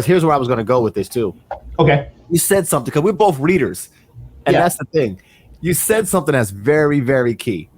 Here's where I was going to go with this too. Okay. You said something because we're both readers, and that's the thing. You said something that's very, very key.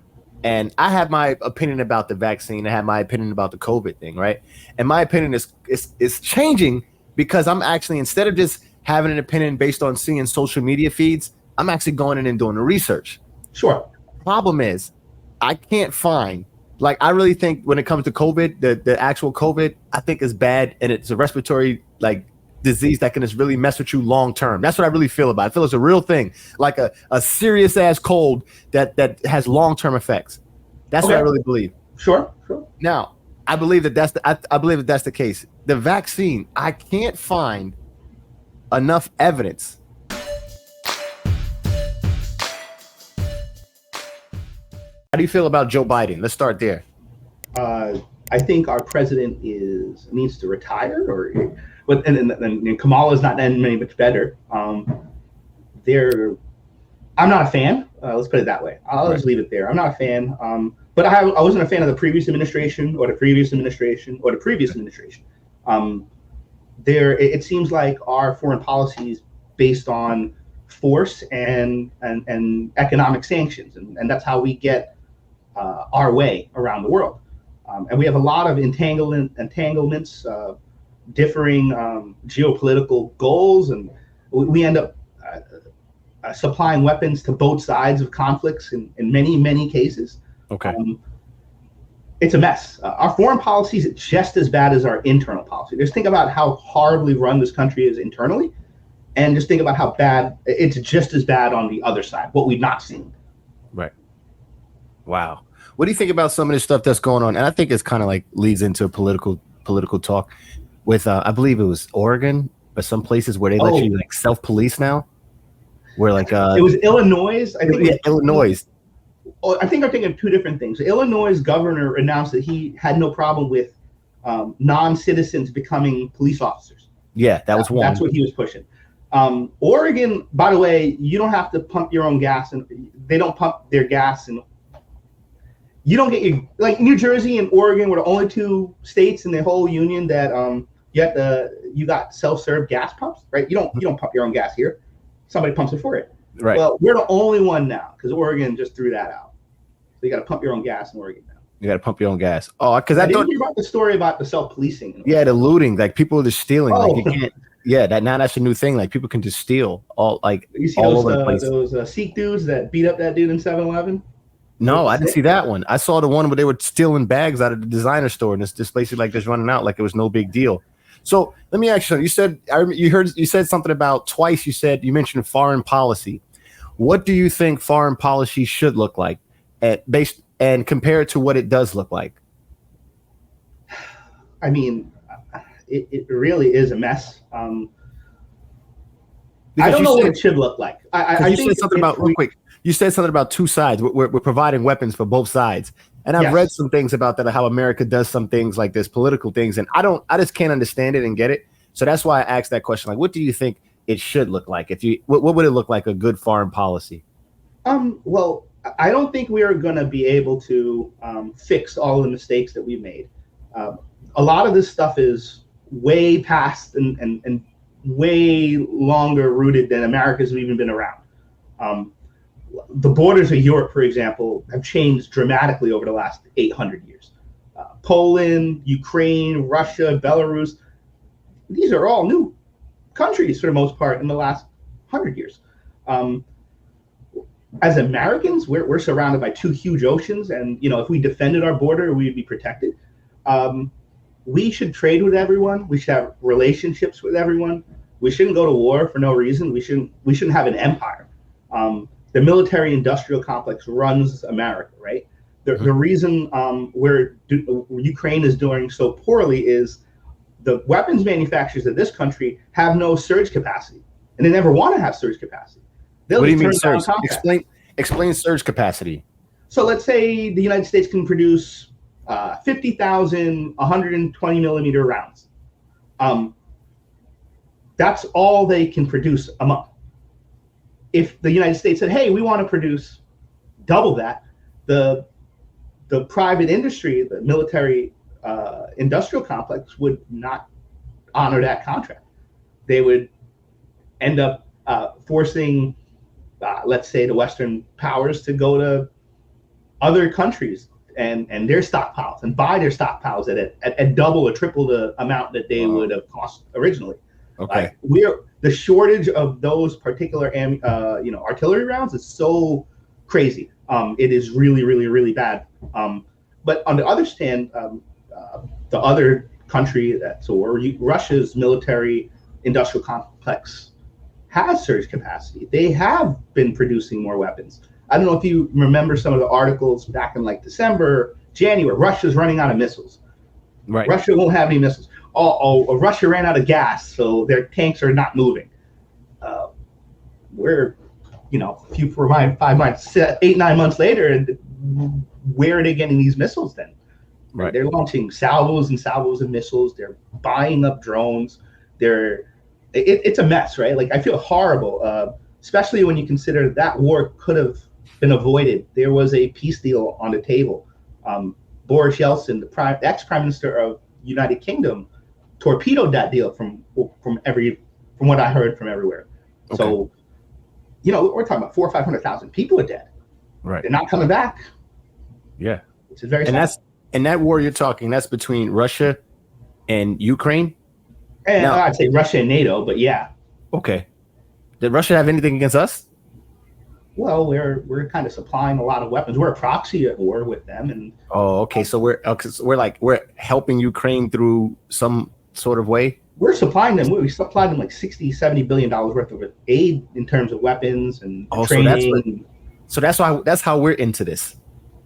And I have my opinion about the vaccine. I have my opinion about the COVID thing, right? And my opinion is changing because I'm actually, instead of just having an opinion based on seeing social media feeds, I'm actually going in and doing the research. Sure. Problem is, I can't find, like, I really think when it comes to COVID, the actual COVID, I think is bad, and it's a respiratory like disease that can just really mess with you long term. That's what I really feel about it. I feel it's a real thing, like a serious ass cold that has long term effects. That's what I really believe. Sure. Now, I believe that that's the case. The vaccine, I can't find enough evidence. How do you feel about Joe Biden? Let's start there. I think our president needs to retire, and Kamala's not any much better. I'm not a fan. Let's put it that way. I'll just leave it there. I'm not a fan. But I wasn't a fan of the previous administration or the previous administration or the previous administration. It seems like our foreign policy is based on force and economic sanctions, and that's how we get our way around the world. And we have a lot of entanglements, differing geopolitical goals, and we end up supplying weapons to both sides of conflicts in many, many cases. Okay. It's a mess. Our foreign policy is just as bad as our internal policy. Just think about how horribly run this country is internally, and just think about how bad it's just as bad on the other side, what we've not seen. Right. Wow. What do you think about some of this stuff that's going on? And I think it's kind of like leads into political talk with, I believe it was Oregon, or some places where they let you like self-police now. Where like it was Illinois. I think Illinois. I think I'm thinking of two different things. The Illinois governor announced that he had no problem with non-citizens becoming police officers. Yeah, that was one. That's what he was pushing. Oregon, by the way, you don't have to pump your own gas, and they don't pump their gas, and you don't get your, like New Jersey and Oregon were the only two states in the whole union that you got self-serve gas pumps, right? You don't pump your own gas here. Somebody pumps it for it. Right. Well, we're the only one now because Oregon just threw that out. So you got to pump your own gas in Oregon now. You got to pump your own gas. Oh, because I didn't hear about the story about the self-policing. Yeah, the looting, like people are just stealing. Like you can't. Yeah, that's a new thing. Like people can just steal all You see all those, over the place. Those Sikh dudes that beat up that dude in 7-Eleven? No, I didn't see that one. I saw the one where they were stealing bags out of the designer store, and it's just basically like just running out like it was no big deal. So let me ask you something. You said something about twice. You mentioned foreign policy. What do you think foreign policy should look like, based and compared to what it does look like? I mean, it really is a mess. I don't know what it should look like. I think said something about real quick. You said something about two sides. We're providing weapons for both sides. And I've read some things about that, how America does some things like this, political things. And I just can't understand it and get it. So that's why I asked that question. Like, what do you think it should look like? What would it look like a good foreign policy? Well, I don't think we are going to be able to fix all the mistakes that we've made. A lot of this stuff is way past and way longer rooted than America's even been around. The borders of Europe, for example, have changed dramatically over the last 800 years. Poland, Ukraine, Russia, Belarus, these are all new countries for the most part in the last 100 years. As Americans, we're surrounded by two huge oceans, and if we defended our border, we'd be protected. We should trade with everyone. We should have relationships with everyone. We shouldn't go to war for no reason. We shouldn't have an empire. The military-industrial complex runs America, right? The reason Ukraine is doing so poorly is the weapons manufacturers of this country have no surge capacity, and they never want to have surge capacity. What do you mean surge? Explain surge capacity. So let's say the United States can produce 50,000 120 millimeter rounds. That's all they can produce a month. If the United States said, hey, we want to produce double that, the private industry, the military industrial complex would not honor that contract. they would end up forcing, let's say, the Western powers to go to other countries and their stockpiles and buy their stockpiles at double or triple the amount that they would have cost originally. Okay. The shortage of those particular artillery rounds is so crazy. It is really, really, really bad. But on the other stand, the other country Russia's military industrial complex has surge capacity. They have been producing more weapons. I don't know if you remember some of the articles back in like December, January. Russia's running out of missiles. Right. Russia won't have any missiles. Russia ran out of gas, so their tanks are not moving. We're, 5 months, 8-9 months later, and where are they getting these missiles then? Right. They're launching salvos and salvos of missiles. They're buying up drones. It's a mess, right? Like, I feel horrible, especially when you consider that war could have been avoided. There was a peace deal on the table. Boris Yeltsin, the ex-prime minister of United Kingdom, torpedoed that deal from what I heard from everywhere. Okay. So, we're talking about 400,000 or 500,000 people are dead. Right. They're not coming back. Yeah. It's very sad. And that war you're talking, that's between Russia and Ukraine? And now, I'd say Russia and NATO, but yeah. Okay. Did Russia have anything against us? Well, we're kind of supplying a lot of weapons. We're a proxy at war with them, and okay. So we're helping Ukraine through some sort of way. We're supplying them. We supplied them like $60-70 billion worth of aid in terms of weapons and training. So that's how we're into this.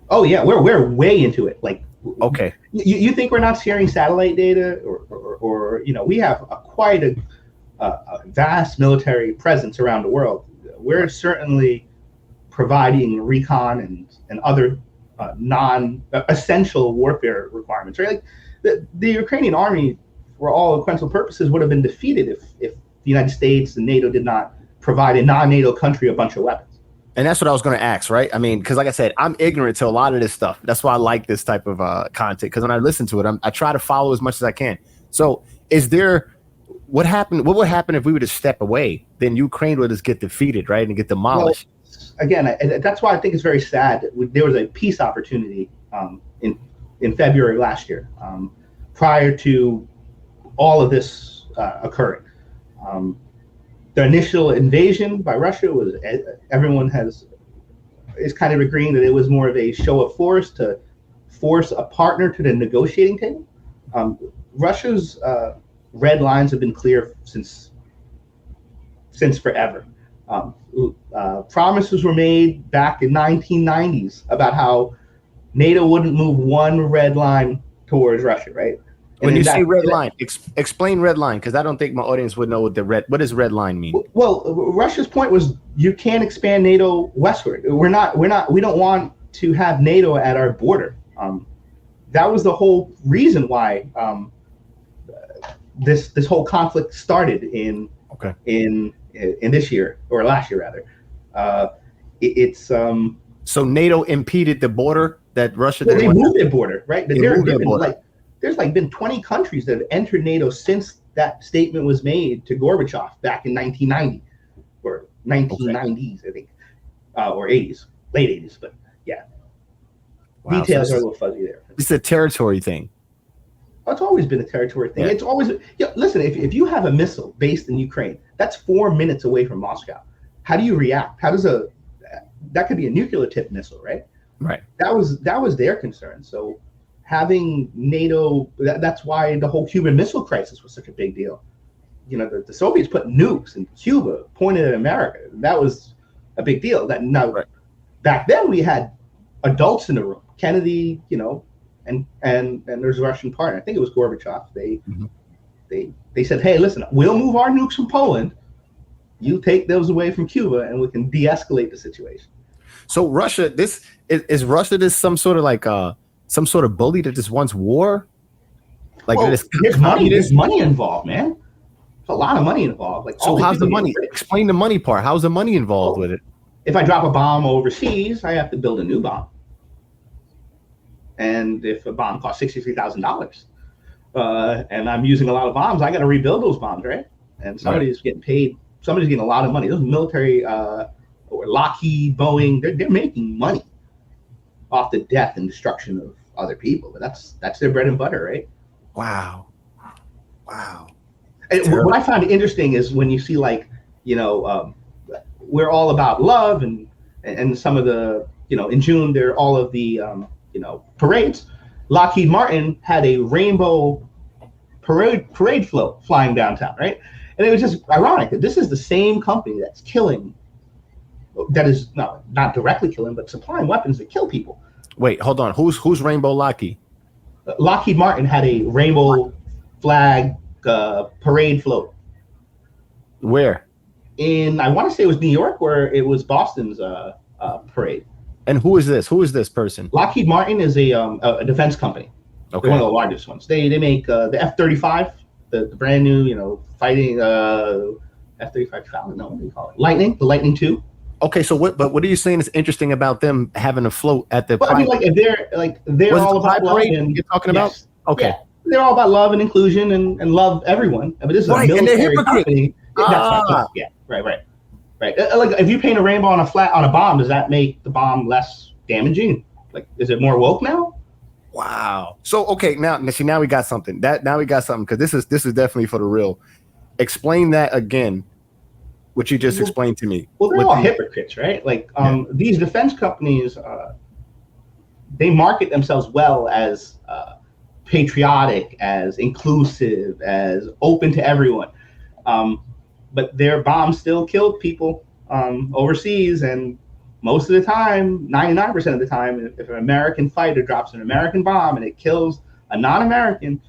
Oh yeah, we're way into it. Like, okay, you think we're not sharing satellite data, or we have quite a vast military presence around the world. We're certainly providing recon and other non-essential warfare requirements. Right, like the Ukrainian army, for all intents and purposes, would have been defeated if the United States and NATO did not provide a non-NATO country a bunch of weapons. And that's what I was going to ask, right? I mean, because like I said, I'm ignorant to a lot of this stuff. That's why I like this type of content, because when I listen to it, I try to follow as much as I can. So what would happen if we were to step away? Then Ukraine would just get defeated, right? And get demolished. Well, again, that's why I think it's very sad that there was a peace opportunity in February last year, prior to all of this occurring. The initial invasion by Russia was, everyone is kind of agreeing that it was more of a show of force to force a partner to the negotiating table. Russia's red lines have been clear since forever. Promises were made back in 1990s about how NATO wouldn't move one red line towards Russia, right? When you say red line, explain red line, because I don't think my audience would know what does red line mean? Well, Russia's point was you can't expand NATO westward. We don't want to have NATO at our border. That was the whole reason why this whole conflict started in this year, or last year rather. So NATO impeded the border that Russia. Well, they moved their border, right? There's been 20 countries that have entered NATO since that statement was made to Gorbachev back in 1990 or 1990s, I think, or 80s, late 80s. But yeah, wow, details are a little fuzzy there. It's a territory thing. It's always been a territory thing. Yeah. It's always listen. If you have a missile based in Ukraine, that's 4 minutes away from Moscow. How do you react? That could be a nuclear tipped missile, right? Right. That was their concern. So having NATO, that's why the whole Cuban Missile Crisis was such a big deal. The Soviets put nukes in Cuba, pointed at America. That was a big deal. Back then we had adults in the room. Kennedy, and there's a Russian partner. I think it was Gorbachev. They said, hey, listen, we'll move our nukes from Poland. You take those away from Cuba, and we can de-escalate the situation. So Russia, is Russia some sort of some sort of bully that just wants war? There's money involved, man. There's a lot of money involved. So how's the money? Explain the money part. How's the money involved with it? If I drop a bomb overseas, I have to build a new bomb. And if a bomb costs $63,000, and I'm using a lot of bombs, I got to rebuild those bombs, right? and somebody's getting paid. Somebody's getting a lot of money. Those military, or Lockheed, Boeing, they're making money off the death and destruction of other people. But that's their bread and butter, right? Wow. And what I find interesting is when you see we're all about love and some of the in June there are all of the parades. Lockheed Martin had a rainbow parade float flying downtown, right? And it was just ironic that this is the same company that's killing, that is not directly killing, but supplying weapons that kill people. Wait, hold on. Who's Rainbow Lockheed? Lockheed Martin had a rainbow flag parade float. Where? I want to say it was New York, or it was Boston's parade. And who is this? Who is this person? Lockheed Martin is a defense company. Okay. They're one of the largest ones. They make the F-35, the brand new, fighting F-35 Falcon. No, what do you call it? Lightning, the Lightning II. Okay, so what are you saying is interesting about them having a float at the? Well, I mean, if they're all about love and you're talking about. Okay, yeah, they're all about love and inclusion and love everyone. I mean, this is a military company. Yeah, right. Like, if you paint a rainbow on a bomb, does that make the bomb less damaging? Like, is it more woke now? Wow. So okay, now we got something. Because this is definitely for the real. Explain that again. What you just explained to me. Well, they're all hypocrites, right? Like, these defense companies, they market themselves well as patriotic, as inclusive, as open to everyone. But their bombs still killed people overseas, and most of the time, 99% of the time, if an American fighter drops an American bomb and it kills a non-American,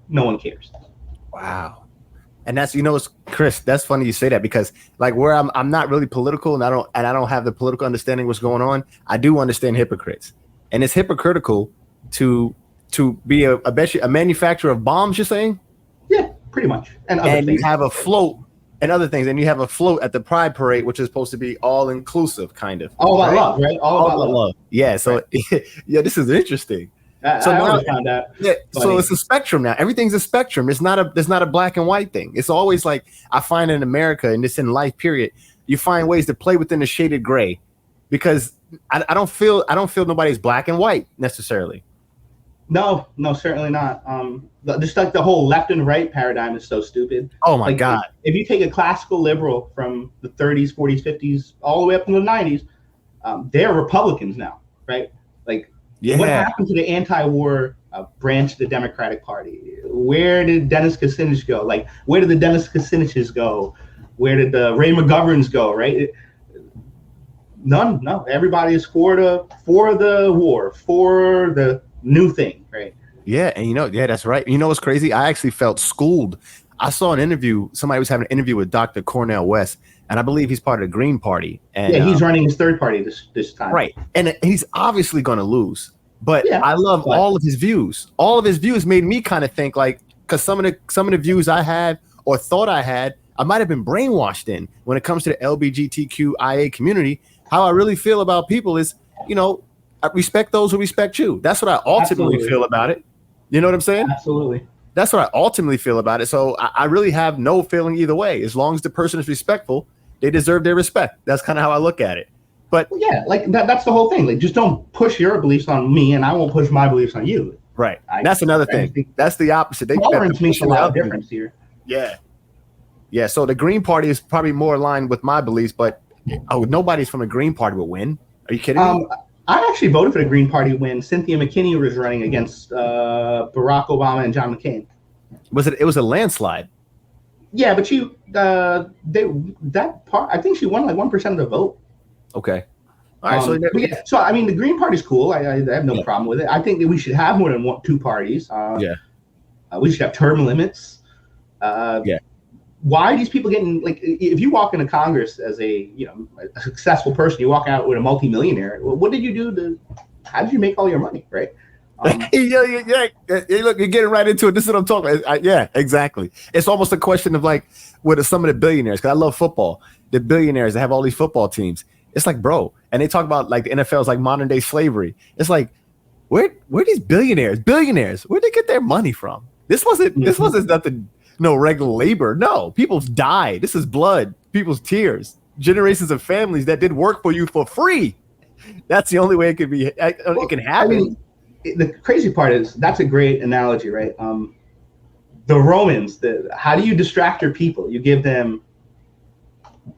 no one cares. Wow. And that's, it's Chris, that's funny you say that, because like where I'm not really political, and I don't have the political understanding what's going on. I do understand hypocrites, and it's hypocritical to be a manufacturer of bombs, you're saying? Yeah, pretty much. And you have a float and other things, and you have a float at the Pride Parade, which is supposed to be all inclusive, kind of. All about love, right? All about love. Yeah. So yeah, this is interesting. So now I found out. Yeah, so it's a spectrum now. Everything's a spectrum. It's not a black and white thing. It's always like, I find in America, and this in life period, you find ways to play within the shaded gray, because I don't feel nobody's black and white necessarily. No, certainly not. Just like the whole left and right paradigm is so stupid. Oh my God! If you take a classical liberal from the 30s, 40s, 50s, all the way up to the 90s, they're Republicans now, right? Like. Yeah. What happened to the anti-war branch of the Democratic Party? Where did Dennis Kucinich go? Like, where did the Dennis Kuciniches go? Where did the Ray McGoverns go? Right? None. No. Everybody is for the war, for the new thing. Right? Yeah, and that's right. You know what's crazy? I actually felt schooled. I saw an interview. Somebody was having an interview with Dr. Cornel West, and I believe he's part of the Green Party. And he's running his third party this time. Right, and he's obviously going to lose. But I love all of his views. All of his views made me kind of think, like, because some of the views I had or thought I had, I might have been brainwashed in when it comes to the LGBTQIA community. How I really feel about people is, I respect those who respect you. That's what I ultimately feel about it. You know what I'm saying? Absolutely. That's what I ultimately feel about it. So I really have no feeling either way. As long as the person is respectful, they deserve their respect. That's kind of how I look at it. But yeah, like that's the whole thing. Like, just don't push your beliefs on me, and I won't push my beliefs on you. Right. That's another thing. That's the opposite. Tolerance makes a lot of difference here. Yeah. Yeah. So the Green Party is probably more aligned with my beliefs, but nobody's from the Green Party will win. Are you kidding me? I actually voted for the Green Party when Cynthia McKinney was running against Barack Obama and John McCain. It was a landslide. Yeah, but I think she won like 1% of the vote. Okay. All right. So I mean, the Green Party's cool. I have no problem with it. I think that we should have more than two parties. We should have term limits. Why are these people getting, like, if you walk into Congress as a successful person, you walk out with a multimillionaire. What did you do how did you make all your money, right? Yeah. Look, you're getting right into it. This is what I'm talking about. Yeah, exactly. It's almost a question of like, with some of the billionaires, because I love football. The billionaires that have all these football teams. It's like, bro, and they talk about like the NFL is like modern day slavery. It's like, where these billionaires, where'd they get their money from? This wasn't nothing. no regular labor. No, people's died. This is blood, people's tears, generations of families that did work for you for free. That's the only way it could be. It can happen. I mean, the crazy part is that's a great analogy, right? The Romans. How do you distract your people? You give them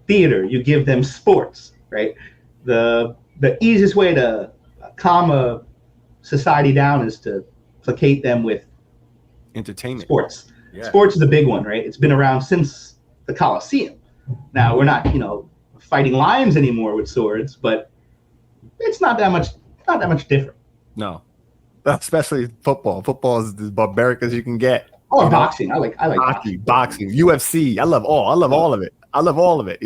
theater. You give them sports, right? The easiest way to calm a society down is to placate them with entertainment. Sports. Yeah. Sports is a big one, right? It's been around since the Colosseum. Now we're not, fighting lions anymore with swords, but it's not that much different. No, especially football. Football is as barbaric as you can get. Or boxing. I like boxing, UFC. I love all of it. I love all of it.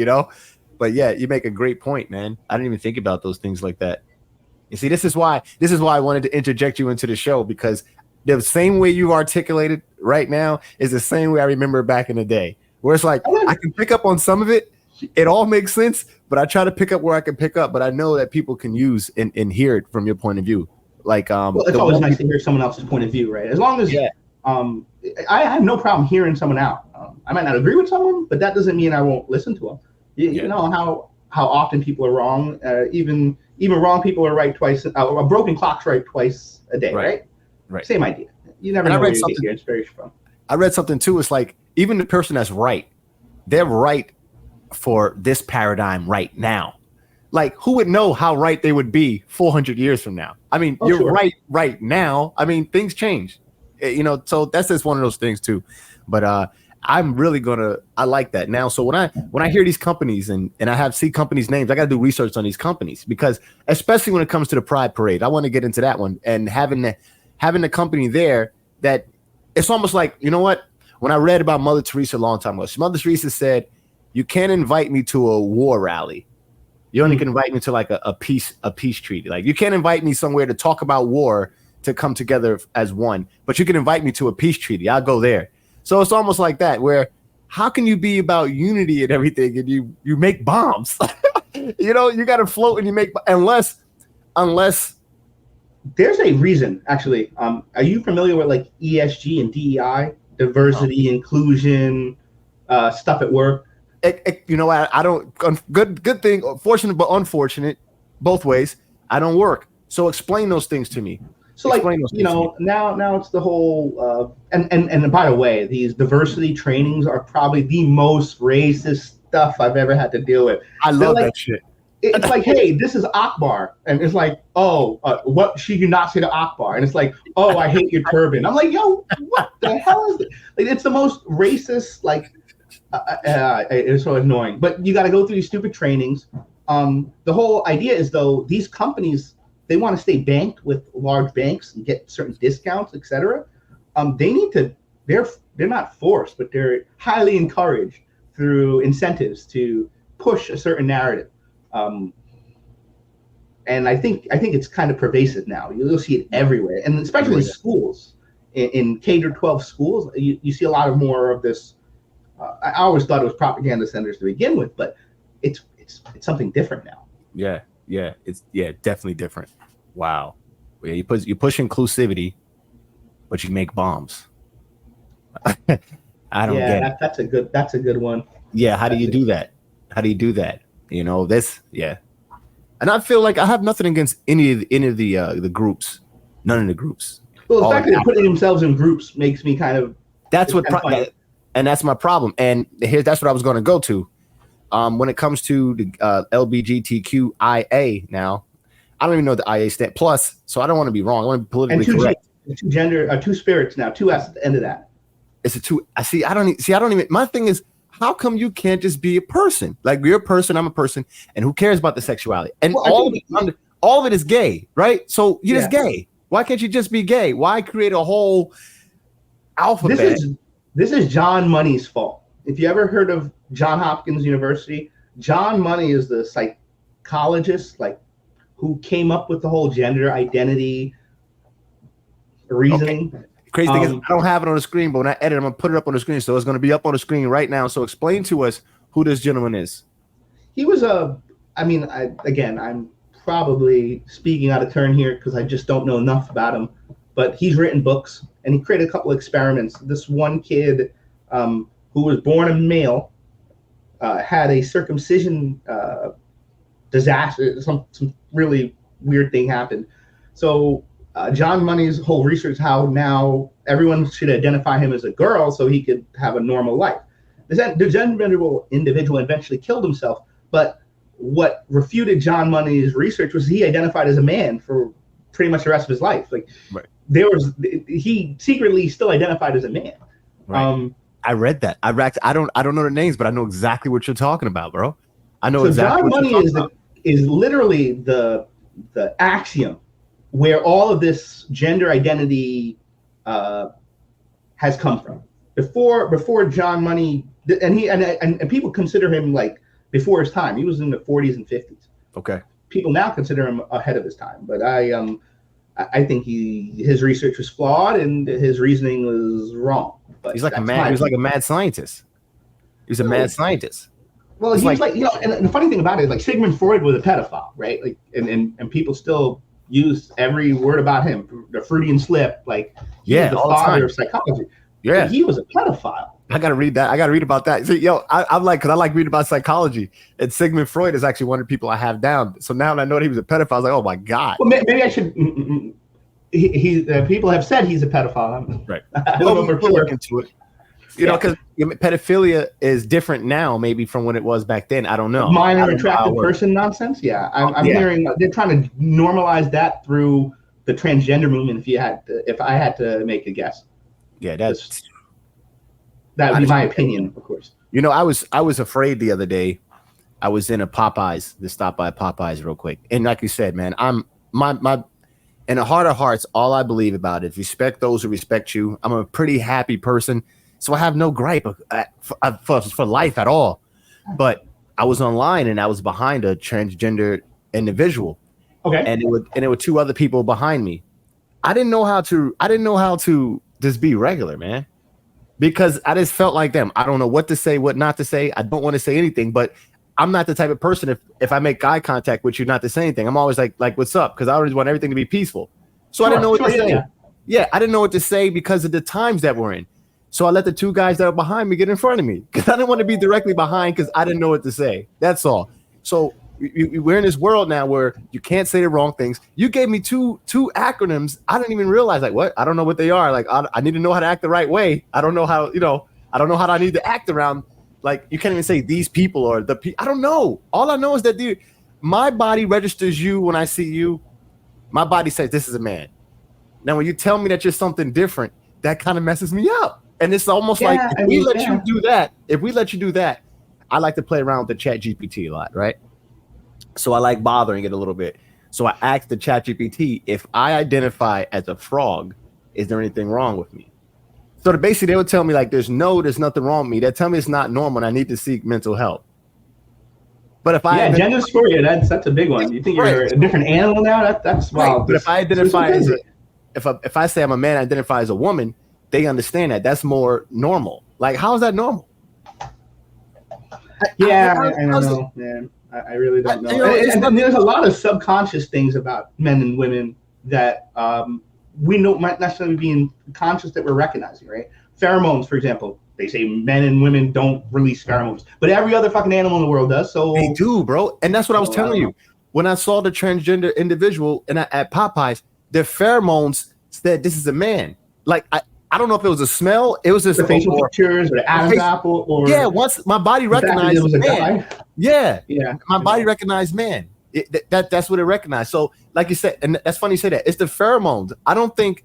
But yeah, you make a great point, man. I didn't even think about those things like that. You see, this is why I wanted to interject you into the show, because the same way you articulated right now is the same way I remember back in the day, where it's like I can pick up on some of it. It all makes sense, but I try to pick up where I can pick up. But I know that people can use and hear it from your point of view. Like, well, it's always nice to hear someone else's point of view, right? As long as, I have no problem hearing someone out. I might not agree with someone, but that doesn't mean I won't listen to them. You know how often people are wrong. Even wrong people are right twice. A broken clock's right twice a day, right? Right. Same idea. You never know where you get your inspiration from. I read something too. It's like even the person that's right, they're right for this paradigm right now. Like, who would know how right they would be 400 years from now? I mean, you're right now. I mean, things change, so that's just one of those things too. But I'm really I like that now. So when I hear these companies and I see companies' names, I got to do research on these companies, because especially when it comes to the Pride Parade, I want to get into that one, and having the company there, that it's almost like, you know what? When I read about Mother Teresa a long time ago, Mother Teresa said, "You can't invite me to a war rally. You only can invite me to like a peace treaty. Like, you can't invite me somewhere to talk about war, to come together as one, but you can invite me to a peace treaty. I'll go there." So it's almost like that, where how can you be about unity and everything and you make bombs? You got to float and you make, unless there's a reason, actually. Are you familiar with like ESG and DEI, diversity, inclusion, stuff at work? I don't. Good thing, fortunate but unfortunate, both ways. I don't work. So explain those things to me. So now it's the whole and by the way, these diversity trainings are probably the most racist stuff I've ever had to deal with. I love that shit. It's like, hey, this is Akbar, and it's like, oh, what should you not say to Akbar? And it's like, oh, I hate your turban. I'm like, yo, what the hell is it? Like, it's the most racist. Like, it's so annoying. But you got to go through these stupid trainings. The whole idea is, though, these companies, they want to stay banked with large banks and get certain discounts, etc. They need to. They're not forced, but they're highly encouraged through incentives to push a certain narrative. And I think it's kind of pervasive now. You'll see it everywhere, and especially in schools, in K-12 schools, you see a lot more of this. I always thought it was propaganda centers to begin with, but it's something different now. Yeah, it's definitely different. Wow, yeah, you push inclusivity, but you make bombs. I don't get it. That's a good one. Yeah, how do you do that? And I feel like I have nothing against any of the groups, none of the groups. Well, the fact that they're putting themselves in groups makes me kind of. That's my problem. And that's what I was going to go to. When it comes to the LGBTQIA now, I don't even know what the IA stand plus, so I don't want to be wrong. I want to be politically correct. Two spirits now, two S at the end of that. It's a two. I don't even. My thing is, how come you can't just be a person? Like, you're a person, I'm a person, and who cares about the sexuality? And all of it is gay, right? So you're just gay. Why can't you just be gay? Why create a whole alphabet? This is John Money's fault. If you ever heard of Johns Hopkins University, John Money is the psychologist, who came up with the whole gender identity reasoning. Okay. Crazy thing is, I don't have it on the screen, but when I edit, I'm gonna put it up on the screen, so it's gonna be up on the screen right now. So explain to us who this gentleman is. He was I'm probably speaking out of turn here because I just don't know enough about him, but he's written books and he created a couple of experiments. This one kid, who was born a male, had a circumcision disaster. Some really weird thing happened. So John Money's whole research, how now everyone should identify him as a girl so he could have a normal life. The gender individual eventually killed himself, but what refuted John Money's research was he identified as a man for pretty much the rest of his life. Like right. He secretly still identified as a man. Right. I read that. I don't know the names, but I know exactly what you're talking about, bro. I know exactly. John Money is literally the axiom where all of this gender identity has come from. Before John Money, and people consider him like before his time. He was in the 40s and 50s. Okay. People now consider him ahead of his time, but I think his research was flawed and his reasoning was wrong. But he's like a mad. He was like a mad scientist. He was a mad scientist. Well, he's like and the funny thing about it is like Sigmund Freud was a pedophile, right? Like, and people still use every word about him, the Freudian slip, like he's the father of psychology. Yeah, but he was a pedophile. I gotta read that. I gotta read about that. So, I'm like, because I like reading about psychology, and Sigmund Freud is actually one of the people I have down. So now that I know that he was a pedophile, I was like, oh my god. Well, maybe I should. People have said he's a pedophile. Right. We'll look into it. You know, because pedophilia is different now, maybe from when it was back then. I don't know. Minor attracted person nonsense. Yeah, I'm hearing they're trying to normalize that through the transgender movement. If I had to make a guess. Yeah, that would be my opinion, of course. You know, I was afraid the other day. I was in a Popeyes, to stop by Popeyes real quick, and like you said, man, I'm my in the heart of hearts, all I believe about is respect those who respect you. I'm a pretty happy person, so I have no gripe for life at all. But I was online and I was behind a transgender individual, okay, and it were two other people behind me. I didn't know how to just be regular, man, because I just felt like them. I don't know what to say, what not to say. I don't want to say anything, but I'm not the type of person if I make eye contact with you not to say anything. I'm always like what's up? Because I always want everything to be peaceful. So I didn't know what to say. Yeah, I didn't know what to say because of the times that we're in. So I let the two guys that are behind me get in front of me because I didn't want to be directly behind because I didn't know what to say. That's all. So we're in this world now where you can't say the wrong things. You gave me two acronyms. I didn't even realize like what? I don't know what they are. Like I need to know how to act the right way. I don't know how, I don't know how I need to act around. Like you can't even say these people or I don't know. All I know is that my body registers you when I see you. My body says this is a man. Now when you tell me that you're something different, that kind of messes me up. And it's almost like if we let you do that, I like to play around with the Chat GPT a lot, right? So I like bothering it a little bit. So I asked the Chat GPT, if I identify as a frog, is there anything wrong with me? So basically they would tell me like there's nothing wrong with me. They tell me it's not normal and I need to seek mental help. But if gender dysphoria, that's a big one. You think you're a different animal now? That's wild. But if I identify as if I say I'm a man, I identify as a woman, they understand that. That's more normal. Like, how is that normal? I don't know, man. I really don't know. And there's a lot of subconscious things about men and women that we know might necessarily be conscious that we're recognizing, right? Pheromones, for example. They say men and women don't release pheromones, but every other fucking animal in the world does. So they do, bro. And that's what I was telling you. When I saw the transgender individual at Popeyes, their pheromones said this is a man. Like I don't know if it was a smell. It was just the facial features or the Adam's apple. Or once my body recognized man. Yeah. My body recognized man. That's what it recognized. So, like you said, and that's funny you say that. It's the pheromones. I don't think.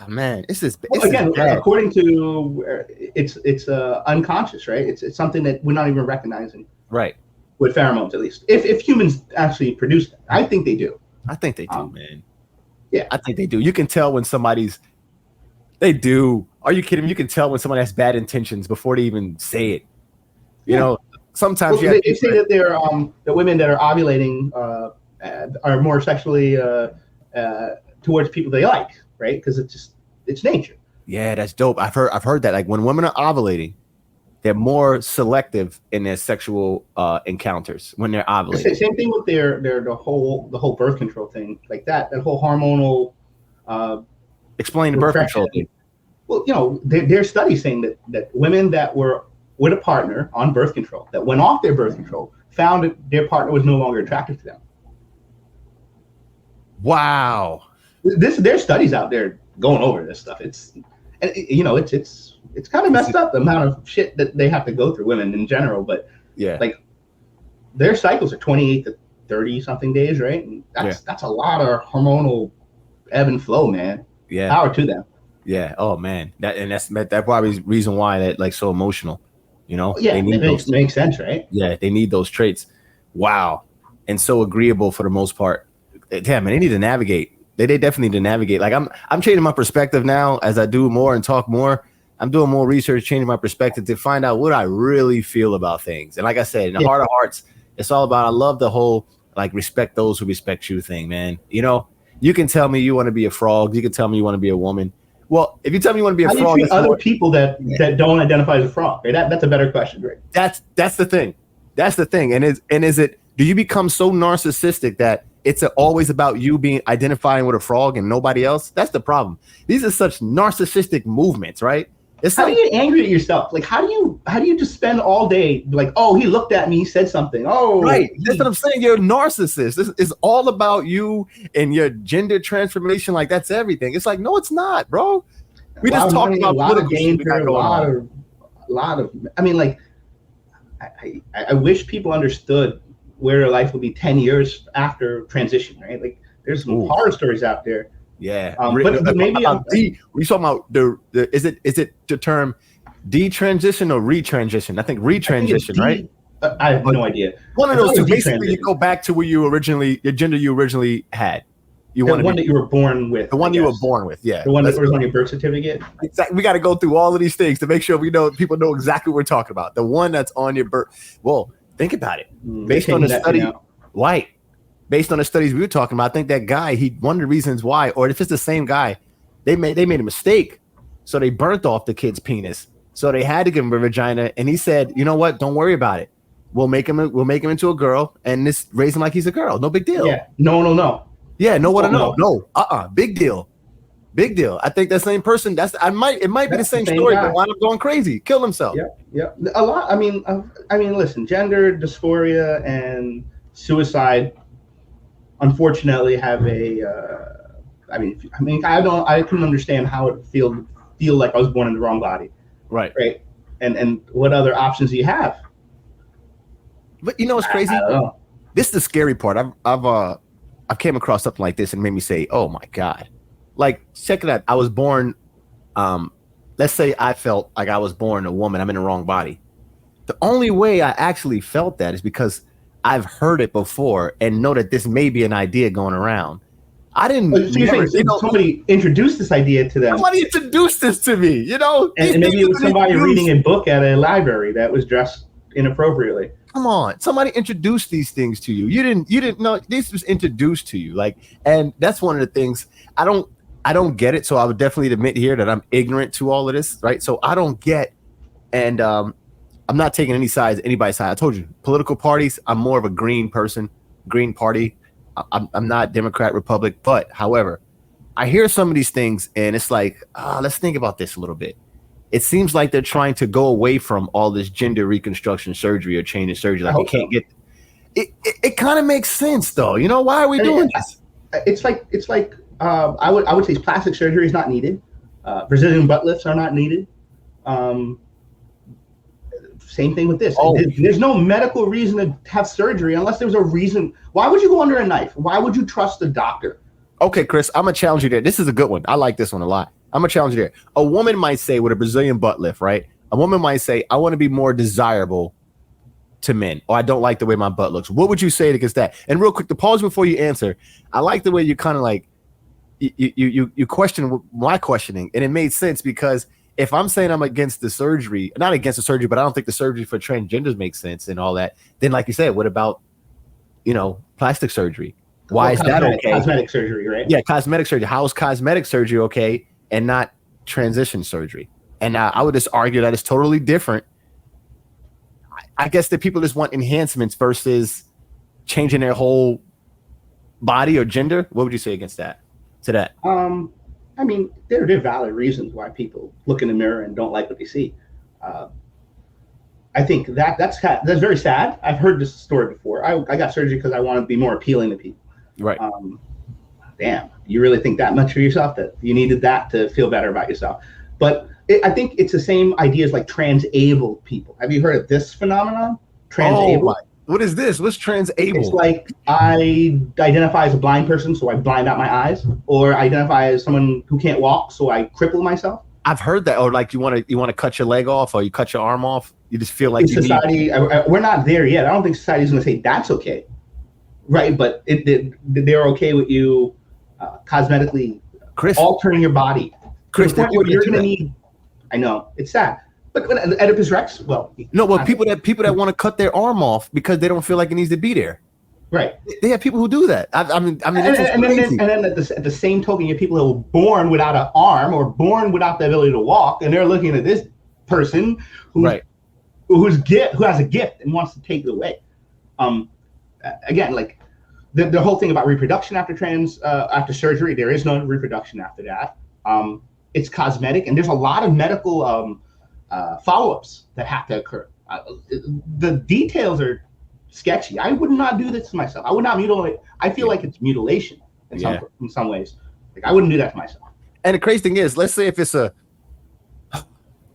Man, according to it's unconscious, right? It's something that we're not even recognizing, right? With pheromones, at least, if humans actually produce them, I think they do. I think they do, man. Yeah, I think they do. You can tell when somebody's. They do. Are you kidding me? You can tell when someone has bad intentions before they even say it. You know, sometimes they say that they're the women that are ovulating are more sexually towards people they like. Right, because it's nature. Yeah, that's dope. I've heard that. Like when women are ovulating, they're more selective in their sexual encounters when they're ovulating. Same thing with the whole birth control thing, like that whole hormonal. Explain the birth control thing. Well, there's studies saying that women that were with a partner on birth control, that went off their birth control, found that their partner was no longer attractive to them. Wow. There's studies out there going over this stuff. It's kind of messed up, the amount of shit that they have to go through, women in general. But yeah, like their cycles are 28 to 30 something days, right? And that's a lot of hormonal ebb and flow, man. Yeah. Power to them. Yeah. Oh man. That's probably the reason why that like so emotional. Yeah, it makes sense, right? Yeah, they need those traits. Wow. And so agreeable for the most part. Damn, man, they need to navigate. They definitely need to navigate. Like I'm changing my perspective now as I do more and talk more. I'm doing more research, changing my perspective to find out what I really feel about things. And like I said, in the heart of hearts, it's all about, I love the whole like respect those who respect you thing, man. You can tell me you want to be a frog. You can tell me you want to be a woman. Well, if you tell me you want to be a frog, other people that don't identify as a frog, right? That's a better question, right? That's the thing. That's the thing. And is it? Do you become so narcissistic that it's always about you being identifying with a frog and nobody else? That's the problem. These are such narcissistic movements, right? How do you get angry at yourself? Like, how do you just spend all day like, oh, he looked at me, he said something. Oh, right. That's what I'm saying. You're a narcissist. This is all about you and your gender transformation. Like, that's everything. It's like, no, it's not, bro. We just talked about political shit. A lot of. I mean, like, I wish people understood where their life will be 10 years after transition, right? Like, there's some horror stories out there. Yeah, but maybe we talking about the is it the term detransition or retransition? I think retransition, right? I have no idea. One of those two. Basically, you go back to where your gender you originally had. The one that you were born with. The one you were born with, yeah. The one that was on your birth certificate. Exactly. We got to go through all of these things to make sure people know exactly what we're talking about. The one that's on your birth. Well, think about it. Based on the study, right? Based on the studies we were talking about, I think that guy, one of the reasons why, or if it's the same guy, they made a mistake. So they burnt off the kid's penis. So they had to give him a vagina. And he said, you know what? Don't worry about it. We'll make him into a girl and raise him like he's a girl. No big deal. Yeah. No. Yeah, no. Big deal. Big deal. I think that same person, it might be the same story, guy. But wound up going crazy, killed himself. Yeah. A lot. I mean, listen, gender dysphoria and suicide, unfortunately, have I couldn't understand how it feel like I was born in the wrong body. Right. And what other options do you have? But you know what's crazy? I don't know. This is the scary part. I've came across something like this and made me say, oh my God. Like, check it out. I was born, let's say I felt like I was born a woman. I'm in the wrong body. The only way I actually felt that is because I've heard it before and know that this may be an idea going around. I didn't. Somebody introduced this idea to them. Somebody introduced this to me, And maybe it was somebody reading a book at a library that was dressed inappropriately. Come on, somebody introduced these things to you. You didn't know this was introduced to you. And that's one of the things I don't get it. So I would definitely admit here that I'm ignorant to all of this, right? So I don't get, and I'm not taking anybody's side. I told you, political parties, I'm more of a green person, green party. I'm not Democrat, Republic, but however, I hear some of these things and it's like, let's think about this a little bit. It seems like they're trying to go away from all this gender reconstruction surgery or change in surgery. Like, you can't get it. It kind of makes sense though. Why are we doing this? It's like I would say plastic surgery is not needed. Brazilian butt lifts are not needed. Same thing with this. There's no medical reason to have surgery unless there's a reason. Why would you go under a knife? Why would you trust the doctor? Okay, Chris, I'm going to challenge you there. This is a good one. I like this one a lot. I'm going to challenge you there. A woman might say with a Brazilian butt lift, right? A woman might say, I want to be more desirable to men, or I don't like the way my butt looks. What would you say against that? And real quick, to pause before you answer, I like the way you kind of like, you question my questioning, and it made sense because if I'm saying I'm against the surgery, not against the surgery, but I don't think the surgery for transgenders makes sense and all that, then like you said, what about, plastic surgery? Why is that okay? Cosmetic surgery, right? Yeah, cosmetic surgery. How is cosmetic surgery okay and not transition surgery? And I would just argue that it's totally different. I guess that people just want enhancements versus changing their whole body or gender. What would you say against that? To that? I mean, there are valid reasons why people look in the mirror and don't like what they see. I think that's very sad. I've heard this story before. I got surgery because I wanted to be more appealing to people. Right. Damn, you really think that much for yourself that you needed that to feel better about yourself? But I think it's the same idea as like trans-abled people. Have you heard of this phenomenon? Trans-abled. What is this? What's trans-abled? It's like I identify as a blind person, so I blind out my eyes, or I identify as someone who can't walk, so I cripple myself. I've heard that. Or like you want to cut your leg off, or you cut your arm off. You just feel like society. We're not there yet. I don't think society's going to say that's okay, right? But they're okay with you cosmetically altering your body. Chris, you're going to need. I know it's sad. But Oedipus Rex, people that want to cut their arm off because they don't feel like it needs to be there. Right. They have people who do that. I mean, and then at the same token, you have people who were born without an arm or born without the ability to walk, and they're looking at this person who has a gift and wants to take it away. Again, like the whole thing about reproduction after surgery, there is no reproduction after that. It's cosmetic, and there's a lot of medical follow-ups that have to occur. The details are sketchy. I would not do this to myself. I would not mutilate. I feel like it's mutilation in some ways. Like I wouldn't do that to myself. And the crazy thing is, let's say if it's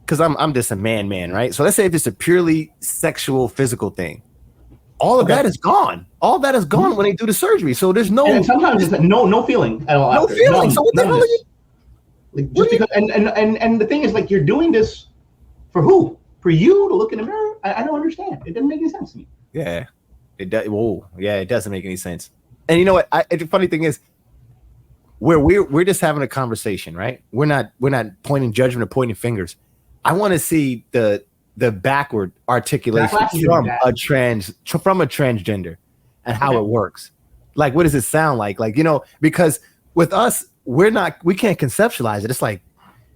because I'm just a man, right? So let's say if it's a purely sexual, physical thing, all of that is gone. All that is gone when they do the surgery. So there's no. And sometimes it's no feeling at all. No feeling. So what the hell are you? Like just because, and the thing is, like, you're doing this for who? For you to look in the mirror? I don't understand. It doesn't make any sense to me. Yeah, it does. Whoa, yeah, it doesn't make any sense. And you know what? The funny thing is, we're just having a conversation, right? We're not pointing judgment or pointing fingers. I want to see the backward articulation from a transgender and how it works. Like, what does it sound like? Like, because with us, we can't conceptualize it. It's like,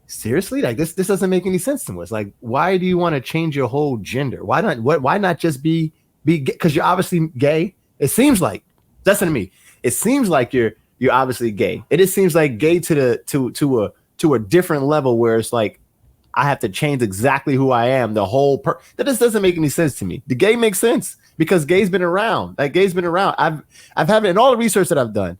seriously, like this doesn't make any sense to us. Like, why do you want to change your whole gender? Why not just be gay? Because you're obviously gay. It seems like that's what I mean. It seems like you're obviously gay. It just seems like gay to a different level where it's like I have to change exactly who I am. The whole that just doesn't make any sense to me. The gay makes sense because gay's been around. Like gay's been around. I've had it in all the research that I've done.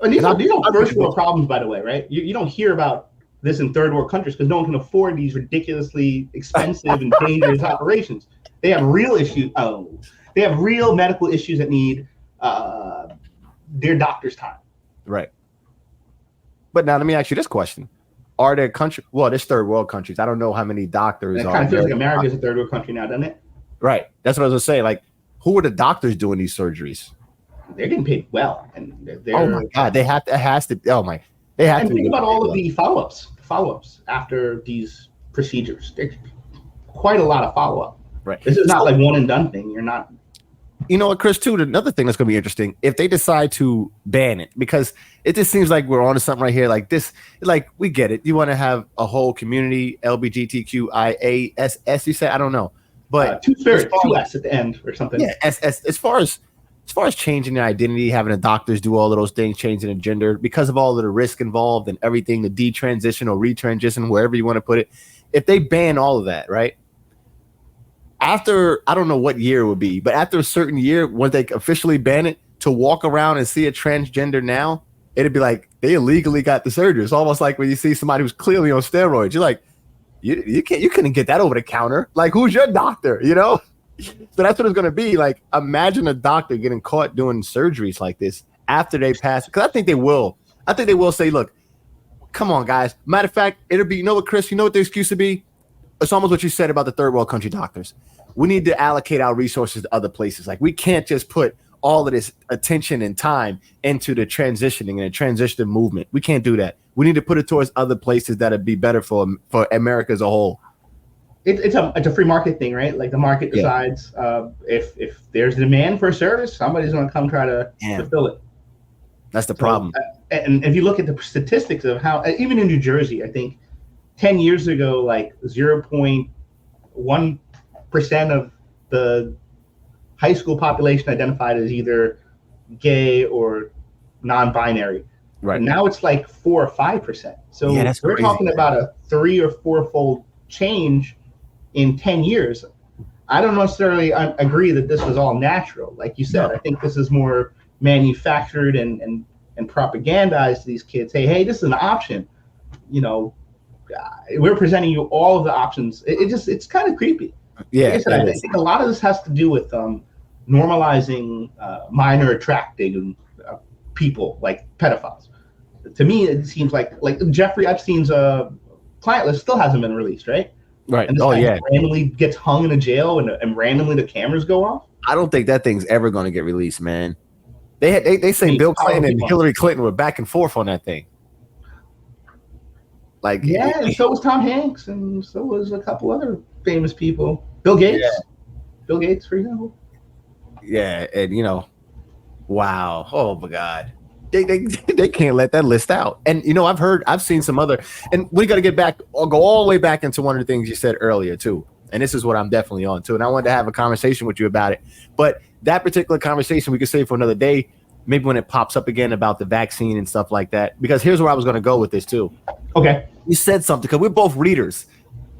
And these are first world problems, by the way, right? You don't hear about this in third world countries because no one can afford these ridiculously expensive and dangerous operations. They have real issues. They have real medical issues that need their doctor's time. Right. But now let me ask you this question. Are there countries, there's third world countries. I don't know how many doctors are. It kind of feels like America is a third world country now, doesn't it? Right. That's what I was going to say. Like, who are the doctors doing these surgeries? They're getting paid well. And oh, my God. They have to. Think about all of the follow-ups after these procedures. There's quite a lot of follow-up. Right. This is not like one and done thing. You're not. You know what, Chris, too, another thing that's going to be interesting, if they decide to ban it, because it just seems like we're onto something right here. Like this, like we get it. You want to have a whole community, LGBTQIASS, you say? I don't know. But two S at the end or something. Yeah, as far as changing their identity, having the doctors do all of those things, changing the gender, because of all of the risk involved and everything, the detransition or retransition, wherever you want to put it, if they ban all of that, right? After, I don't know what year it would be, but after a certain year, when they officially ban it, to walk around and see a transgender now, it'd be like they illegally got the surgery. It's almost like when you see somebody who's clearly on steroids, you're like, you couldn't get that over the counter. Like, who's your doctor? So that's what it's going to be. Like, imagine a doctor getting caught doing surgeries like this after they pass. Because I think they will say, look, come on, guys. Matter of fact, it'll be, Chris, you know what the excuse would be? It's almost what you said about the third world country doctors. We need to allocate our resources to other places. Like, we can't just put all of this attention and time into the transitioning and the transition movement. We can't do that. We need to put it towards other places that'd be better for America as a whole. It's a free market thing, right? Like the market decides if there's demand for a service, somebody's going to come try to fulfill it. That's the problem. And if you look at the statistics of how, even in New Jersey, I think 10 years ago, like 0.1% of the high school population identified as either gay or non-binary. Right. And now it's like 4 or 5%. So Yeah, that's we're crazy. talking about a 3 or 4-fold change in 10 years. I don't necessarily agree that this was all natural. Like you said, No. I think this is more manufactured and propagandized to these kids. Hey, this is an option. You know, we're presenting you all of the options. It's kind of creepy. Like I Yeah, said, it I is. think a lot of this has to do with normalizing minor attracting people like pedophiles. To me, it seems like Jeffrey Epstein's client list still hasn't been released, right? Right. And this Oh guy yeah. randomly gets hung in a jail, and randomly the cameras go off. I don't think that thing's ever going to get released, man. They I say mean, Bill powerful Clinton and people. Hillary Clinton were back and forth on that thing. Like, Yeah, and so was Tom Hanks, and so was a couple other famous people. Bill Gates. Yeah. Bill Gates, for example. Yeah, and wow. Oh my God. They can't let that list out. And I've seen some other, and we got to get back, I'll go all the way back into one of the things you said earlier too. And this is what I'm definitely on too. And I wanted to have a conversation with you about it. But that particular conversation we could save for another day, maybe when it pops up again about the vaccine and stuff like that. Because here's where I was going to go with this too. Okay. You said something, because we're both readers.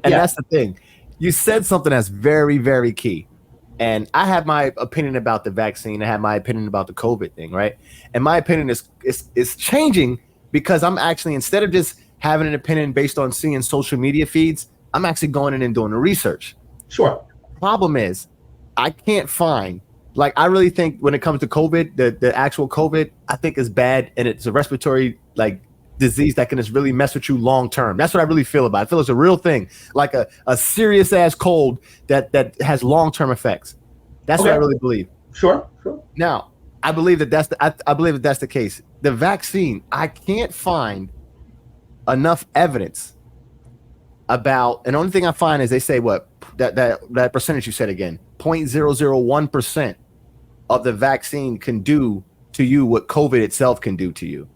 And Yeah. that's the thing. You said something that's very, very key. And I have my opinion about the vaccine. I have my opinion about the COVID thing, right? And my opinion is changing, because I'm actually, instead of just having an opinion based on seeing social media feeds, I'm actually going in and doing the research. Sure. Problem is, I can't find, like, I really think when it comes to COVID, the actual COVID, I think is bad, and it's a respiratory disease that can just really mess with you long term. That's what I really feel about it. I feel it's a real thing, like a serious ass cold that has long term effects. That's what I really believe. Sure. Now, I believe that that's the case. The vaccine, I can't find enough evidence about, and the only thing I find is they say that percentage you said again, 0.001% of the vaccine can do to you what COVID itself can do to you.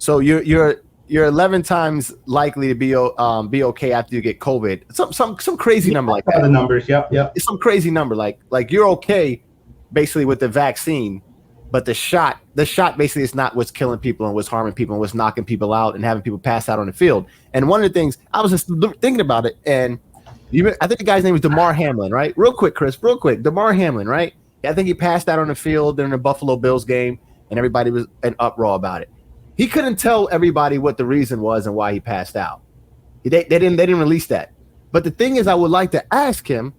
So you're 11 times likely to be okay after you get COVID. Some crazy number like that. The numbers, yep. It's some crazy number, like you're okay basically with the vaccine, but the shot basically is not what's killing people and what's harming people and what's knocking people out and having people pass out on the field. And one of the things, I was just thinking about it, and I think the guy's name was Damar Hamlin, right? Real quick, Damar Hamlin, right? I think he passed out on the field during the Buffalo Bills game, and everybody was in uproar about it. He couldn't tell everybody what the reason was and why he passed out. They didn't release that. But the thing is, I would like to ask him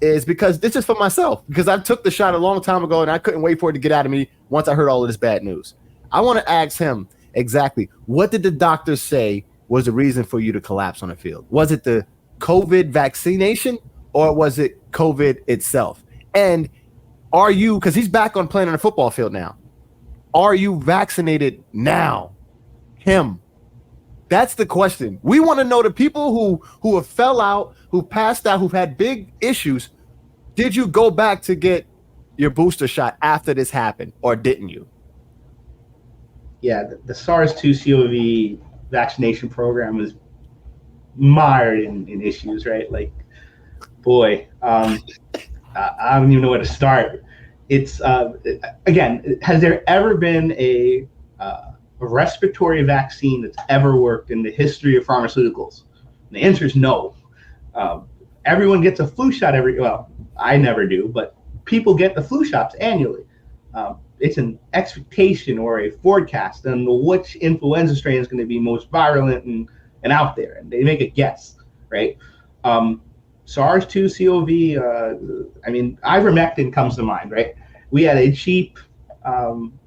is, because this is for myself, because I took the shot a long time ago and I couldn't wait for it to get out of me once I heard all of this bad news. I want to ask him exactly, what did the doctors say was the reason for you to collapse on the field? Was it the COVID vaccination, or was it COVID itself? And are you, because he's back on playing on the football field now, are you vaccinated now? Him. That's the question. We want to know, the people who have fell out, who passed out, who've had big issues. Did you go back to get your booster shot after this happened, or didn't you? Yeah, the SARS-2 CoV vaccination program is mired in issues, right? Like, boy, I don't even know where to start. It's again, has there ever been a respiratory vaccine that's ever worked in the history of pharmaceuticals? And the answer is no. Everyone gets a flu shot I never do, but people get the flu shots annually. It's an expectation or a forecast on which influenza strain is going to be most virulent and out there, and they make a guess, right? SARS-2 CoV, ivermectin comes to mind, right? We had a cheap,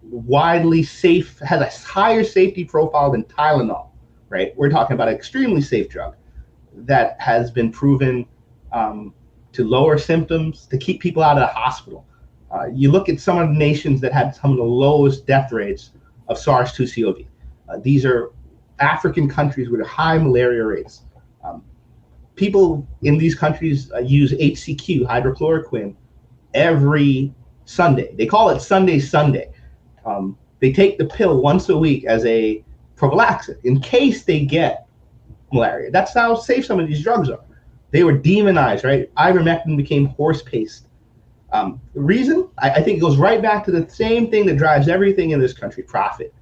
widely safe, has a higher safety profile than Tylenol, right? We're talking about an extremely safe drug that has been proven to lower symptoms, to keep people out of the hospital. You look at some of the nations that had some of the lowest death rates of SARS-2 CoV. These are African countries with high malaria rates. People in these countries use HCQ, hydrochloroquine, every Sunday. They call it Sunday. They take the pill once a week as a prophylaxis in case they get malaria. That's how safe some of these drugs are. They were demonized, right? Ivermectin became horse paste. The reason, I think it goes right back to the same thing that drives everything in this country, profit.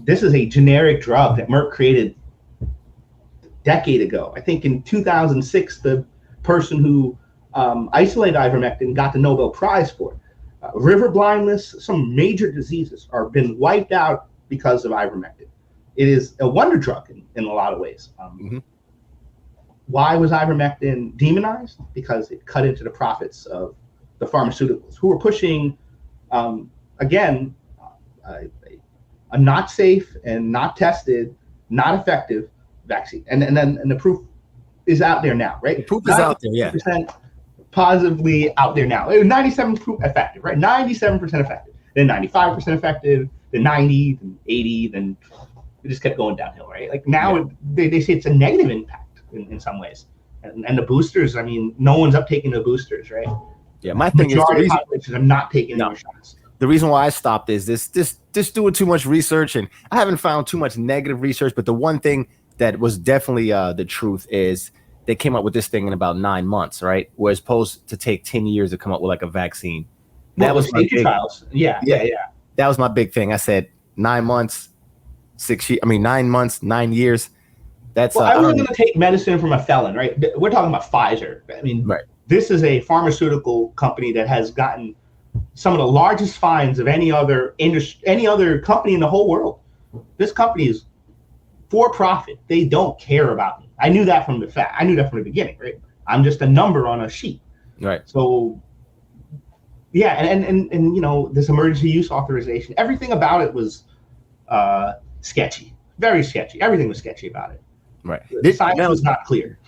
This is a generic drug that Merck created a decade ago. I think in 2006, the person who isolated ivermectin got the Nobel Prize for it. River blindness, some major diseases are been wiped out because of ivermectin. It is a wonder drug in a lot of ways. Why was ivermectin demonized? Because it cut into the profits of the pharmaceuticals who were pushing, again, a not safe and not tested, not effective vaccine. And the proof is out there now, right? The proof is out there, yeah. Positively out there now. It was 97% effective, right? 97% effective, then 95% effective, then 90, then 80, then it just kept going downhill, right? Like now they say it's a negative impact in some ways. And the boosters, I mean, no one's up taking the boosters, right? Yeah, my thing is the reason I'm not taking any shots. The reason why I stopped is this doing too much research, and I haven't found too much negative research, but the one thing that was definitely the truth is they came up with this thing in about 9 months, right? Where it's supposed to take 10 years to come up with like a vaccine. That was my big trials. Yeah. That was my big thing. I said 9 months, 6 years. I mean, 9 months, 9 years. That's. I wasn't going to take medicine from a felon, right? We're talking about Pfizer. I mean, This is a pharmaceutical company that has gotten some of the largest fines of any other industry, any other company in the whole world. This company is for profit. They don't care about me. I knew that from the beginning, right? I'm just a number on a sheet. Right. So yeah, and you know, this emergency use authorization, everything about it was sketchy. Very sketchy. Everything was sketchy about it. Right. The science was not clear.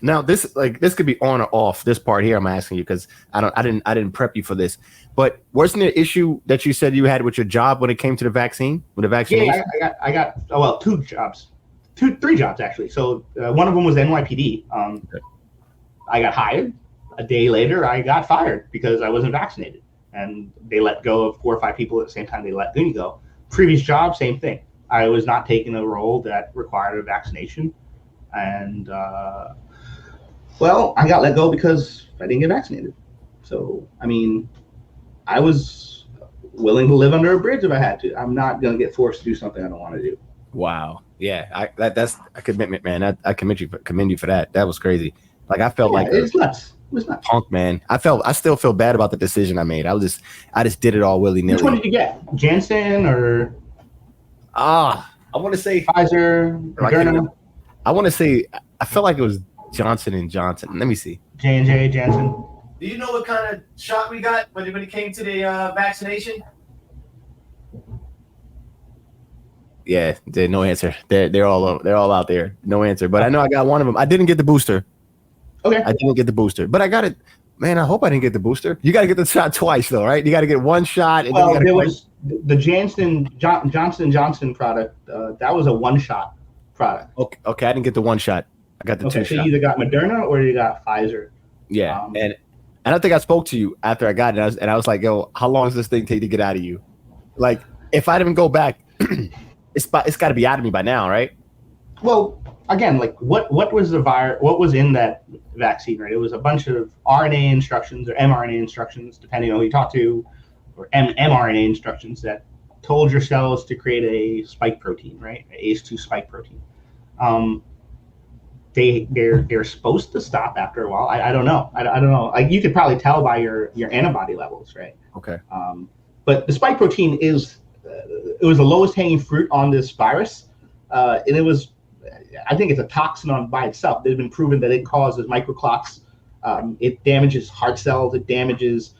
Now this could be on or off. This part here I'm asking you because I didn't prep you for this. But wasn't there an issue that you said you had with your job when it came to the vaccine? With the vaccination? Yeah, I got 2 jobs. 3 jobs actually. So one of them was NYPD. I got hired. A day later, I got fired because I wasn't vaccinated, and they let go of 4 or 5 people at the same time they let me go. Previous job, same thing. I was not taking a role that required a vaccination, and well, I got let go because I didn't get vaccinated. So I mean, I was willing to live under a bridge if I had to. I'm not going to get forced to do something I don't want to do. Wow. Yeah, that's a commitment, man. I commend you for that. That was crazy. Like I felt like it's nuts. It was nuts. Punk, man. I still feel bad about the decision I made. I just did it all willy-nilly. Which one did you get? Janssen or I want to say Pfizer, Moderna? I want to say I felt like it was Johnson & Johnson. Let me see. J&J, Janssen. Do you know what kind of shot we got when it came to the vaccination? Yeah, no answer. They're all out there. No answer. But I know I got one of them. I didn't get the booster. Okay. I didn't get the booster, but I got it. Man, I hope I didn't get the booster. You got to get the shot twice, though, right? You got to get one shot. And well, there was the Johnson & Johnson product. That was a one-shot product. Okay. I didn't get the one shot. I got the 2 shots. So you either got Moderna or you got Pfizer. Yeah, and I think I spoke to you after I got it, and I was like, "Yo, how long does this thing take to get out of you?" Like, if I didn't go back, it's got to be out of me by now, right? Well, again, like what was the virus? What was in that vaccine? Right, it was a bunch of RNA instructions or mRNA instructions, depending on who you talk to, or mRNA instructions that told your cells to create a spike protein, right? An ACE2 spike protein. They're supposed to stop after a while. I don't know. I don't know. Like you could probably tell by your antibody levels, right? Okay. But the spike protein it was the lowest hanging fruit on this virus, and it was. I think it's a toxin by itself. They've been proven that it causes microclots. It damages heart cells. It damages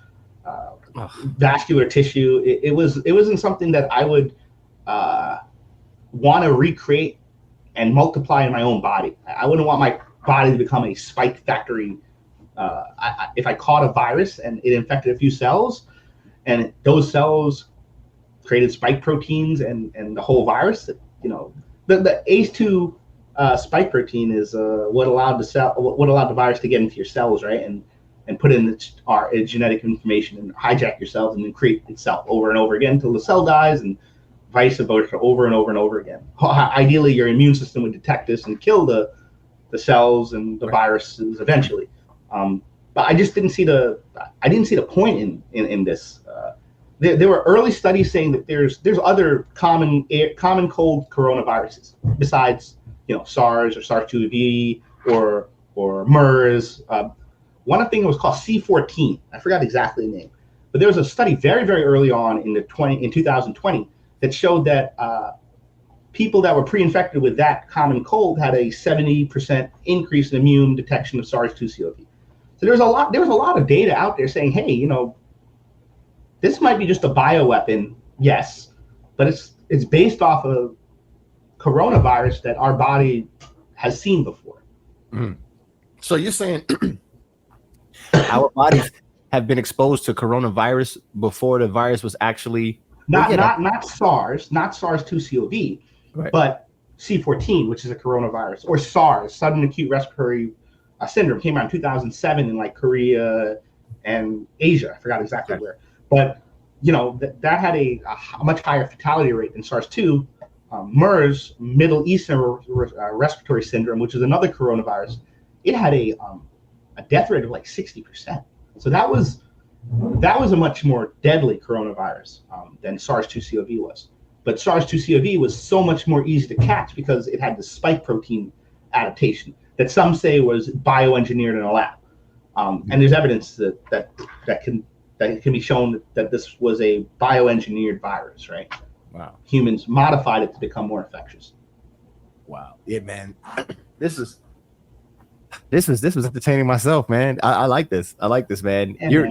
vascular tissue. It wasn't something that I would want to recreate and multiply in my own body. I wouldn't want my body to become a spike factory. If I caught a virus and it infected a few cells, and those cells created spike proteins and the whole virus, you know, the ACE2 spike protein is what allowed the virus to get into your cells, right, and put in its genetic information and hijack your cells and then create itself over and over again until the cell dies, and vice versa, over and over and over again. Ideally, your immune system would detect this and kill the cells and the viruses eventually. But I just didn't see the point in this. there were early studies saying that there's other common cold coronaviruses besides SARS or SARS-CoV or MERS. One thing was called C14. I forgot exactly the name, but there was a study very, very early on in 2020 that showed that people that were pre-infected with that common cold had a 70% increase in immune detection of SARS-2 CoV. So there was a lot of data out there saying, hey, this might be just a bioweapon, yes, but it's based off of coronavirus that our body has seen before. Mm-hmm. So you're saying our bodies have been exposed to coronavirus before the virus was actually not SARS-2 CoV, right, but C14, which is a coronavirus, or SARS, sudden acute respiratory syndrome, came out in 2007 in like Korea and Asia. I forgot exactly where, but that had a much higher fatality rate than SARS-2. MERS, Middle Eastern respiratory syndrome, which is another coronavirus, it had a death rate of like 60%. So that was a much more deadly coronavirus than SARS-2 CoV was. But SARS-2 CoV was so much more easy to catch because it had the spike protein adaptation that some say was bioengineered in a lab. And there's evidence that can be shown that this was a bioengineered virus, right? Wow. Humans modified it to become more infectious. Wow. Yeah, man. This was entertaining myself, man. I like this. I like this, man. You're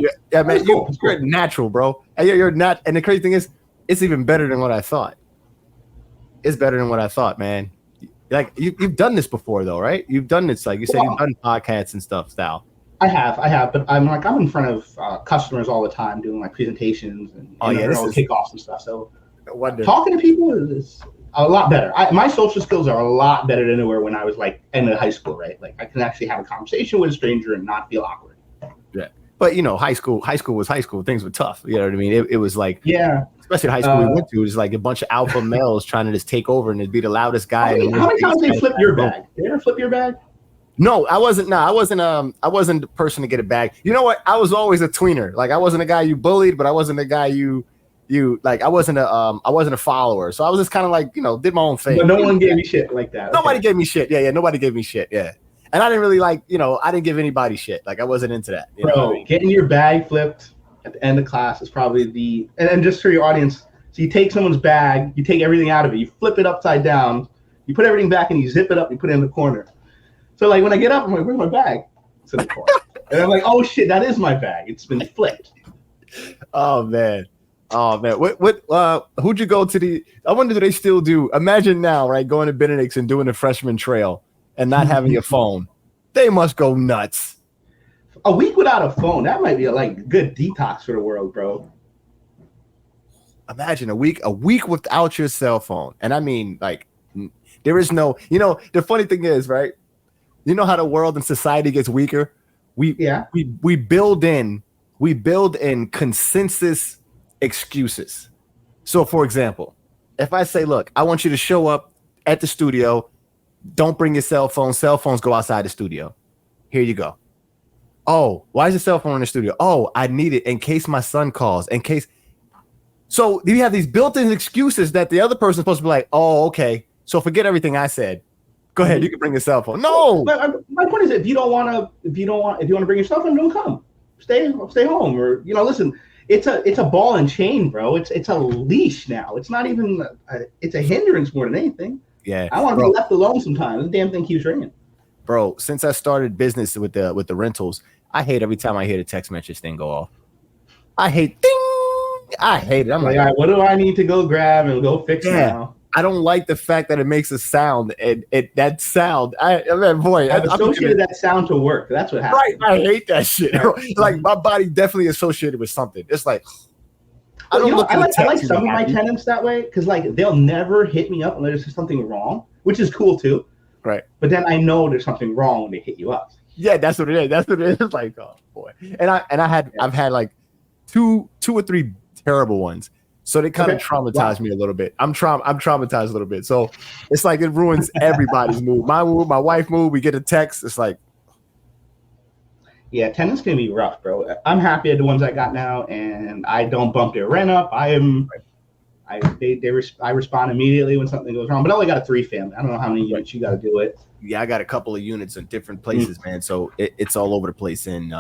natural, bro. And you're not. And the crazy thing is, it's even better than what I thought. It's better than what I thought, man. Like you've done this before, though, right? You've done this, like you said, you've done podcasts and stuff, style. I have, but I'm in front of customers all the time doing like presentations and kickoffs and stuff. So talking to people is a lot better. My social skills are a lot better than they were when I was like in high school, right? Like I can actually have a conversation with a stranger and not feel awkward. Yeah, but high school was high school. Things were tough. You know what I mean? It was like, yeah, especially the high school we went to. It was like a bunch of alpha males trying to just take over and be the loudest guy. How many times they flip your bag? Did they ever flip your bag? No, I wasn't. No, I wasn't the person to get a bag. You know what? I was always a tweener. Like I wasn't a guy you bullied, but I wasn't a guy you like. I wasn't a follower. So I was just kind of like, did my own thing. But no one gave me shit like that. Nobody gave me shit. Yeah. Nobody gave me shit. Yeah. And I didn't really like, I didn't give anybody shit. Like I wasn't into that. Bro, getting your bag flipped at the end of class is probably and just for your audience. So you take someone's bag, you take everything out of it, you flip it upside down, you put everything back, and you zip it up, you put it in the corner. So like when I get up, I'm like, where's my bag? It's in the corner. And I'm like, oh shit, that is my bag. It's been flipped. Oh man. Who'd you go to I wonder, do they still do? Imagine now, right, going to Benedict's and doing the freshman trail and not having your phone. They must go nuts. A week without a phone, that might be a good detox for the world, bro. Imagine a week without your cell phone. And I mean, like, there is no, the funny thing is, right? You know how the world and society gets weaker? We build in consensus excuses. So for example, if I say, look, I want you to show up at the studio, don't bring your cell phone. Cell phones go outside the studio. Here you go. Oh, why is your cell phone in the studio? Oh, I need it in case my son calls, in case. So you have these built-in excuses that the other person's supposed to be like, oh, okay, so forget everything I said. Go ahead, you can bring your cell phone. No. My point is, if you want to bring your cell phone, don't come. Stay home, or listen. It's a ball and chain, bro. It's a leash now. It's not even. It's a hindrance more than anything. Yeah. I want to be left alone sometimes. This damn thing keeps ringing. Bro, since I started business with the rentals, I hate every time I hear the text message thing go off. I hate ding. I hate it. I'm like, all right, what do I need to go grab and go fix now? I don't like the fact that it makes a sound, and that sound. I've associated that sound to work. That's what happens. Right, I hate that shit. Like my body definitely associated with something. It's like I like some of my tenants that way because like they'll never hit me up unless there's something wrong, which is cool too. Right. But then I know there's something wrong when they hit you up. Yeah, that's what it is. That's what it is. Like, oh boy. I've had like two or three terrible ones. So they kind of traumatized me a little bit. I'm traumatized a little bit. So it's like it ruins everybody's mood. My mood, my wife's mood. We get a text. It's like, Yeah, tenant's gonna be rough, bro. I'm happy at the ones I got now, and I don't bump their rent up. I respond immediately when something goes wrong. But I only got a 3-family. I don't know how many units you got to do it. Yeah, I got a couple of units in different places, man. So it's all over the place. And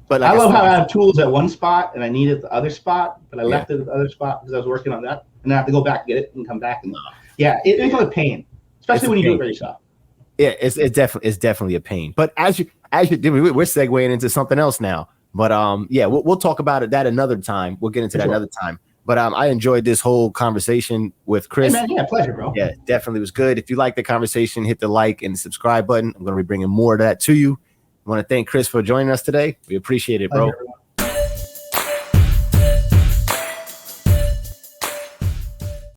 but I love how I have tools at one spot and I need it at the other spot, but I left it at the other spot because I was working on that, and I have to go back and get it and come back. And it becomes a pain, especially when you do it for yourself. Yeah, it's definitely a pain. But as you we're segueing into something else now. But we'll talk about that another time. We'll get into that another time. But I enjoyed this whole conversation with Chris. Hey, man, yeah, pleasure, bro. Yeah, definitely was good. If you like the conversation, hit the like and subscribe button. I'm going to be bringing more of that to you. I want to thank Chris for joining us today. We appreciate it, bro. Pleasure.